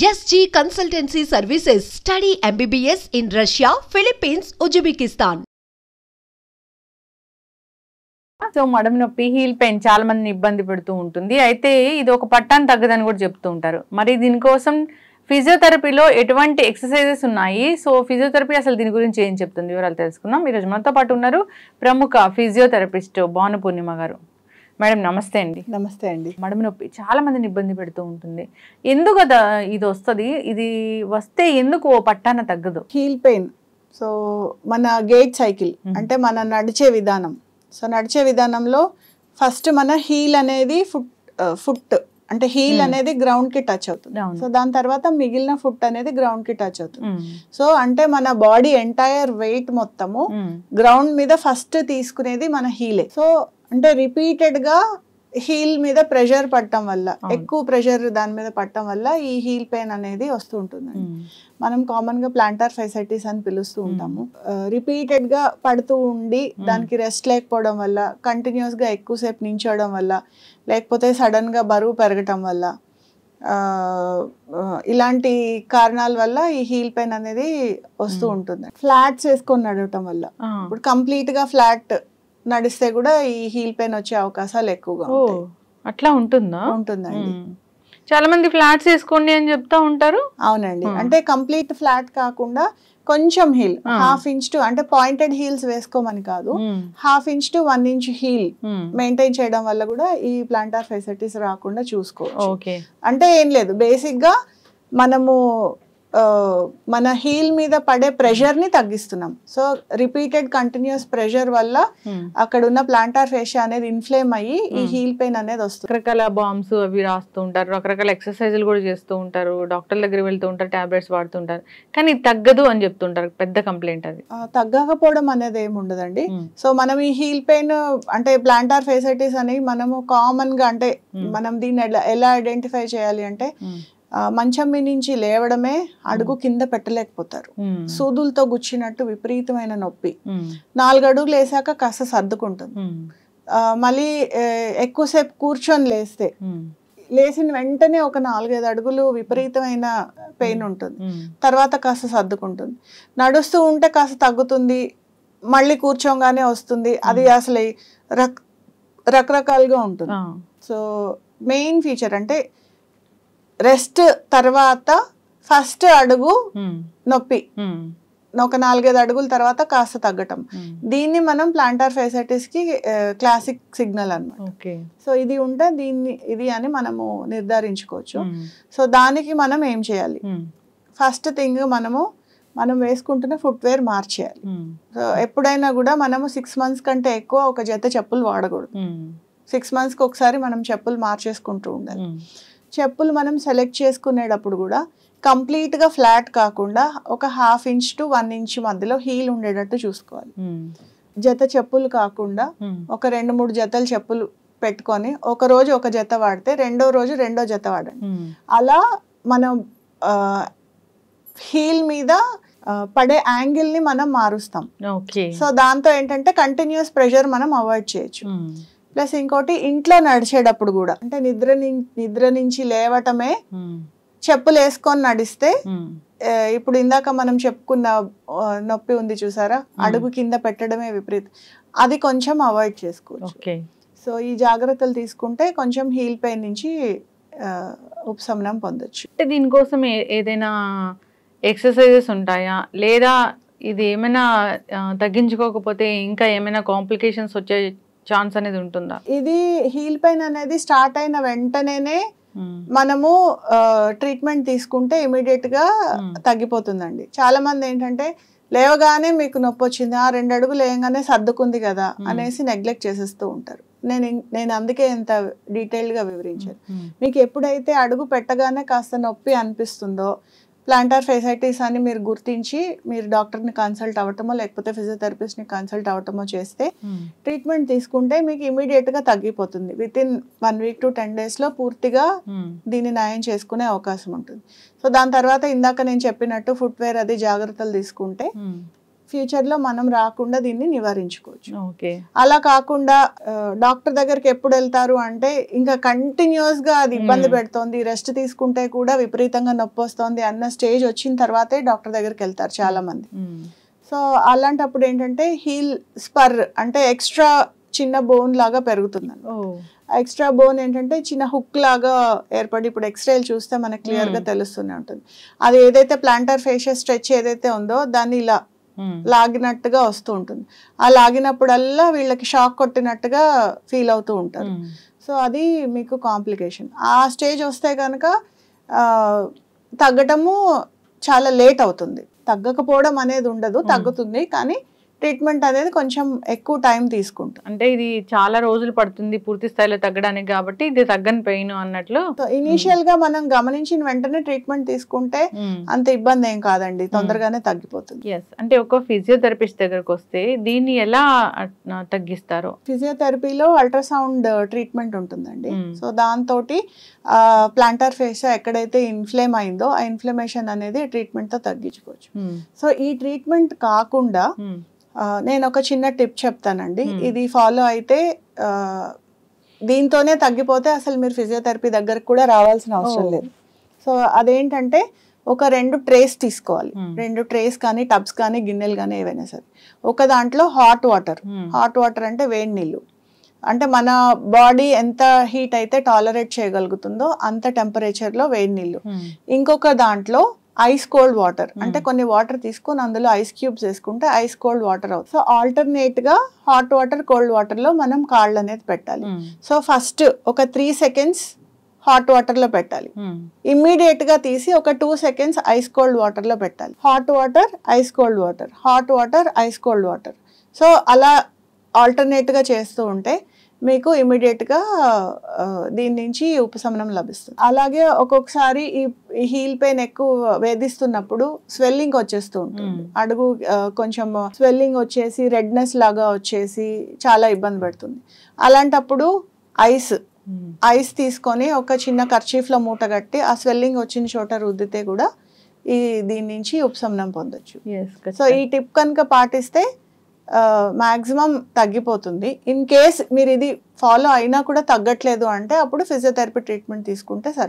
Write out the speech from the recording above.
SG Consultancy Services. Study MBBS in Russia, Philippines, Uzbekistan. So మడమ నొప్పి heel pain చాలా మందిని ఇబ్బంది పెడుతూ ఉంటుంది. అయితే ఇది ఒక పట్టాన్ని తగ్గదని కూడా చెప్తూ ఉంటారు. మరి దీనికోసం ఫిజియోథెరపీలో ఎటువంటి ఎక్సర్సైజెస్ ఉన్నాయి? సో ఫిజియోథెరపీ అసలు దీని గురించి ఏం చెప్తుంది వివరాలు తెలుసుకుందాం. ఈరోజు మనతో పాటు ఉన్నారు ప్రముఖ ఫిజియోథెరపిస్ట్ భాను పూర్ణిమ గారు. మేడం నమస్తే అండి. నమస్తే అండి. మడమ నొప్పి చాలా మందిని ఇబ్బంది పెడుతూ ఉంటుంది. ఎందుకు ఇది వస్తుంది? ఇది వస్తే ఎందుకు ఓ పట్టాన తగ్గదు? హీల్ పెయిన్ సో మన గేట్ సైకిల్ అంటే మన నడిచే విధానం. సో నడిచే విధానంలో ఫస్ట్ మన హీల్ అనేది ఫుట్ అంటే హీల్ అనేది గ్రౌండ్ కి టచ్ అవుతుంది. సో దాని తర్వాత మిగిలిన ఫుట్ అనేది గ్రౌండ్ కి టచ్ అవుతుంది. సో అంటే మన బాడీ ఎంటైర్ వెయిట్ మొత్తము గ్రౌండ్ మీద ఫస్ట్ తీసుకునేది మన హీలే. సో అంటే రిపీటెడ్ గా హీల్ మీద ప్రెషర్ పడటం వల్ల, ఎక్కువ ప్రెషర్ దాని మీద పడటం వల్ల ఈ హీల్ పెయిన్ అనేది వస్తూ ఉంటుంది. మనం కామన్ గా ప్లాంటార్ ఫైసైటిస్ అని పిలుస్తూ ఉంటాము. రిపీటెడ్ గా పడుతూ ఉండి దానికి రెస్ట్ లేకపోవడం వల్ల, కంటిన్యూస్ గా ఎక్కువసేపు నించోవడం వల్ల, లేకపోతే సడన్ గా బరువు పెరగటం వల్ల, ఇలాంటి కారణాల వల్ల ఈ హీల్ పెయిన్ అనేది వస్తూ ఉంటుంది. ఫ్లాట్స్ వేసుకొని నడవటం వల్ల, ఇప్పుడు కంప్లీట్ గా ఫ్లాట్ నడిస్తే కూడా ఈ హీల్ పెయిన్ వచ్చే అవకాశాలు ఎక్కువగా ఉంటాయి. అట్లా ఉంటుందా? ఉంటుందండి. చాలా మంది ఫ్లాట్స్ వేసుకోండి అని చెప్తా ఉంటారు. అవునండి, అంటే కంప్లీట్ ఫ్లాట్ కాకుండా కొంచెం హీల్, హాఫ్ ఇంచ్ టు, అంటే పాయింటెడ్ హీల్స్ వేసుకోమని కాదు, half inch to 1 inch heel maintain చేయడం వల్ల కూడా ఈ ప్లాంటార్ ఫైసైటిస్ రాకుండా చూసుకోవచ్చు. అంటే ఏం లేదు, బేసిక్ గా మనము మన హీల్ మీద పడే ప్రెషర్ ని తగ్గిస్తున్నాం. సో రిపీటెడ్ కంటిన్యూస్ ప్రెషర్ వల్ల అక్కడ ఉన్న ప్లాంటార్ ఫేషియా అనేది ఇన్ఫ్లేమ్ అయ్యి ఈ హీల్ పెయిన్ అనేది వస్తుంది. రకరకాల బాంబ్స్ అవి రాస్తూ ఉంటారు, రకరకాల ఎక్సర్సైజులు కూడా చేస్తూ ఉంటారు, డాక్టర్ దగ్గర వెళ్తూ ఉంటారు, టాబ్లెట్స్ వాడుతుంటారు, కానీ తగ్గదు అని చెప్తుంటారు. పెద్ద కంప్లైంట్ అది. తగ్గకపోవడం అనేది ఏమి ఉండదండి. సో మనం ఈ హీల్ పెయిన్ అంటే ప్లాంటార్ ఫేసైటిస్ అని మనము కామన్ గా, అంటే మనం దీన్ని ఎలా ఐడెంటిఫై చేయాలి అంటే, మంచం మీ నుంచి లేవడమే అడుగు కింద పెట్టలేకపోతారు, సూదులతో గుచ్చినట్టు విపరీతమైన నొప్పి, 4 అడుగులు వేసాక కాస్త సర్దుకుంటుంది, మళ్ళీ ఎక్కువసేపు కూర్చొని లేచిన వెంటనే ఒక 4-5 అడుగులు విపరీతమైన పెయిన్ ఉంటుంది, తర్వాత కాస్త సర్దుకుంటుంది, నడుస్తూ ఉంటే కాస్త తగ్గుతుంది, మళ్ళీ కూర్చోగానే వస్తుంది. అది అసలు రకరకాలుగా ఉంటుంది. సో మెయిన్ ఫీచర్ అంటే రెస్ట్ తర్వాత ఫస్ట్ అడుగు నొప్పి, ఒక 4-5 అడుగుల తర్వాత కాస్త తగ్గటం, దీన్ని మనం ప్లాంటార్ ఫైసైటిస్ కి క్లాసిక్ సిగ్నల్ అన్నమాట. సో ఇది ఉంటే ఇది అని మనము నిర్ధారించుకోవచ్చు. సో దానికి మనం ఏం చేయాలి? ఫస్ట్ థింగ్ మనం వేసుకుంటున్న ఫుట్వేర్ మార్చేయాలి. సో ఎప్పుడైనా కూడా మనము 6 మంత్స్ కంటే ఎక్కువ ఒక జత చెప్పులు వాడకూడదు. 6 మంత్స్కి ఒకసారి మనం చెప్పులు మార్చేసుకుంటూ ఉండాలి. చెప్పులు మనం సెలెక్ట్ చేసుకునేటప్పుడు కూడా కంప్లీట్గా ఫ్లాట్ కాకుండా ఒక హాఫ్ ఇంచ్ టు 1 ఇంచ్ మధ్యలో హీల్ ఉండేటట్టు చూసుకోవాలి. జత చెప్పులు కాకుండా ఒక 2-3 జతలు చెప్పులు పెట్టుకొని ఒక రోజు ఒక జత వాడితే రెండో రోజు రెండో జత వాడండి. అలా మనం హీల్ మీద పడే యాంగిల్ ని మనం మారుస్తాం. సో దాంతో ఏంటంటే కంటిన్యూస్ ప్రెషర్ మనం అవాయిడ్ చేయొచ్చు. ప్లస్ ఇంకోటి, ఇంట్లో నడిచేటప్పుడు కూడా, అంటే నిద్ర నుంచి లేవటమే చెప్పులు వేసుకొని నడిస్తే, ఇప్పుడు ఇందాక మనం చెప్పుకున్న నొప్పి ఉంది చూసారా, అడుగు కింద పెట్టడమే విపరీతం, అది కొంచెం అవాయిడ్ చేసుకోవచ్చు. సో ఈ జాగ్రత్తలు తీసుకుంటే కొంచెం హీల్ పెయిన్ నుంచి ఉపశమనం పొందొచ్చు. దీనికోసం ఏదైనా ఎక్సర్సైజెస్ ఉంటాయా, లేదా ఇది ఏమైనా తగ్గించుకోకపోతే ఇంకా ఏమైనా కాంప్లికేషన్స్ వచ్చే ఛాన్స్ అనేది ఉంటుందా? ఇది హీల్ పెయిన్ అనేది స్టార్ట్ అయిన వెంటనే మనము ట్రీట్మెంట్ తీసుకుంటే ఇమీడియట్ గా తగ్గిపోతుందండి. చాలా మంది ఏంటంటే లేవగానే మీకు నొప్పి వచ్చింది, 2 అడుగులు లేవగానే సర్దుకుంది కదా అనేసి నెగ్లెక్ట్ చేసేస్తూ ఉంటారు. నేను అందుకే ఇంత డీటెయిల్డ్ గా వివరించాను. మీకు ఎప్పుడైతే అడుగు పెట్టగానే కాస్త నొప్పి అనిపిస్తుందో, ప్లాంటార్ ఫైసైటిస్ అని మీరు గుర్తించి మీరు డాక్టర్ని కన్సల్ట్ అవ్వటమో లేకపోతే ఫిజియోథెరపిస్ట్ని కన్సల్ట్ అవ్వటమో చేస్తే ట్రీట్మెంట్ తీసుకుంటే మీకు ఇమీడియట్గా తగ్గిపోతుంది. వితిన్ 1 వీక్ to 10 డేస్లో పూర్తిగా దీన్ని నయం చేసుకునే అవకాశం ఉంటుంది. సో దాని తర్వాత ఇందాక నేను చెప్పినట్టు ఫుట్వేర్ అది జాగ్రత్తలు తీసుకుంటే ఫ్యూచర్లో మనం రాకుండా దీన్ని నివారించుకోవచ్చు. ఓకే. అలా కాకుండా డాక్టర్ దగ్గరికి ఎప్పుడు వెళ్తారు అంటే ఇంకా కంటిన్యూస్గా అది ఇబ్బంది పెడుతోంది, రెస్ట్ తీసుకుంటే కూడా విపరీతంగా నొప్పి వస్తుంది అన్న స్టేజ్ వచ్చిన తర్వాతే డాక్టర్ దగ్గరికి వెళ్తారు చాలా మంది. సో అలాంటప్పుడు ఏంటంటే హీల్ స్పర్ అంటే ఎక్స్ట్రా చిన్న బోన్ లాగా పెరుగుతుంది. ఎక్స్ట్రా బోన్ ఏంటంటే చిన్న హుక్ లాగా ఏర్పడి, ఇప్పుడు ఎక్స్రేలు చూస్తే మనకు క్లియర్గా తెలుస్తూనే ఉంటుంది. అది ఏదైతే ప్లాంటర్ ఫేషియస్ స్ట్రెచ్ ఏదైతే ఉందో దాన్ని ఇలా లాగినట్టుగా వస్తూ ఉంటుంది. ఆ లాగినప్పుడల్లా వీళ్ళకి షాక్ కొట్టినట్టుగా ఫీల్ అవుతూ ఉంటారు. సో అది మీకు కాంప్లికేషన్. ఆ స్టేజ్ వస్తే కనుక తగ్గటము చాలా లేట్ అవుతుంది. తగ్గకపోవడం అనేది ఉండదు, తగ్గుతుంది, కానీ ట్రీట్మెంట్ అనేది కొంచెం ఎక్కువ టైం తీసుకుంటుంది. అంటే ఇది చాలా రోజులు పడుతుంది పూర్తి స్థాయిలో తగ్గడానికి, కాబట్టి ఇది తగ్గని పెయిన్ అన్నట్లు. ఇనీషియల్ గా మనం గమనించిన వెంటనే ట్రీట్మెంట్ తీసుకుంటే అంత ఇబ్బంది ఏం కాదండి, తొందరగానే తగ్గిపోతుంది. అంటే ఒక ఫిజియోథెరపిస్ట్ దగ్గరకు వస్తే దీన్ని ఎలా తగ్గిస్తారు? ఫిజియోథెరపీలో అల్ట్రాసౌండ్ ట్రీట్మెంట్ ఉంటుందండి. సో దాంతో ప్లాంటర్ ఫేషియా ఎక్కడైతే ఇన్ఫ్లేమ్ అయిందో ఆ ఇన్ఫ్లమేషన్ అనేది ట్రీట్మెంట్ తో తగ్గించుకోవచ్చు. సో ఈ ట్రీట్మెంట్ కాకుండా నేను ఒక చిన్న టిప్ చెప్తానండి. ఇది ఫాలో అయితే దీంతోనే తగ్గిపోతే అసలు మీరు ఫిజియోథెరపీ దగ్గరకు కూడా రావాల్సిన అవసరం లేదు. సో అదేంటంటే ఒక 2 ట్రేస్ తీసుకోవాలి. 2 ట్రేస్ కానీ టబ్స్ కానీ గిన్నెలు కానీ ఏవైనా సరే. ఒక దాంట్లో హాట్ వాటర్ అంటే వేడి నీళ్ళు, అంటే మన బాడీ ఎంత హీట్ అయితే టాలరేట్ చేయగలుగుతుందో అంత టెంపరేచర్లో వేడి నీళ్ళు. ఇంకొక దాంట్లో ఐస్ కోల్డ్ వాటర్, అంటే కొన్ని వాటర్ తీసుకొని అందులో ఐస్ క్యూబ్స్ వేసుకుంటే ఐస్ కోల్డ్ వాటర్ అవుతుంది. సో ఆల్టర్నేట్ గా హాట్ వాటర్ కోల్డ్ వాటర్ లో మనం కాళ్ళు అనేది పెట్టాలి. సో ఫస్ట్ ఒక 3 సెకండ్స్ హాట్ వాటర్ లో పెట్టాలి, ఇమ్మీడియట్ గా తీసి ఒక 2 సెకండ్స్ ఐస్ కోల్డ్ వాటర్ లో పెట్టాలి. Hot water ice cold water, hot water ice cold water. So అలా ఆల్టర్నేట్ గా చేస్తూ ఉంటే మీకు ఇమీడియట్ గా దీని నుంచి ఉపశమనం లభిస్తుంది. అలాగే ఒక్కొక్కసారి ఈ హీల్ పెయిన్ ఎక్కువ వేధిస్తున్నప్పుడు స్వెల్లింగ్ వచ్చేస్తూ ఉంటుంది. అడుగు కొంచెం స్వెల్లింగ్ వచ్చేసి రెడ్నెస్ లాగా వచ్చేసి చాలా ఇబ్బంది పెడుతుంది. అలాంటప్పుడు ఐస్ తీసుకొని ఒక చిన్న కర్చీఫ్ లో మూట కట్టి ఆ స్వెల్లింగ్ వచ్చిన చోట రుద్దితే కూడా దీని నుంచి ఉపశమనం పొందొచ్చు. సో ఈ టిప్ కనుక పాటిస్తే మాక్సిమం తగ్గిపోతుంది. ఇన్ కేస్ మీరు ఇది ఫాలో అయినా కూడా తగ్గట్లేదు అంటే అప్పుడు ఫిజియోథెరపీ ట్రీట్మెంట్ తీసుకుంటే సరిపోతుంది.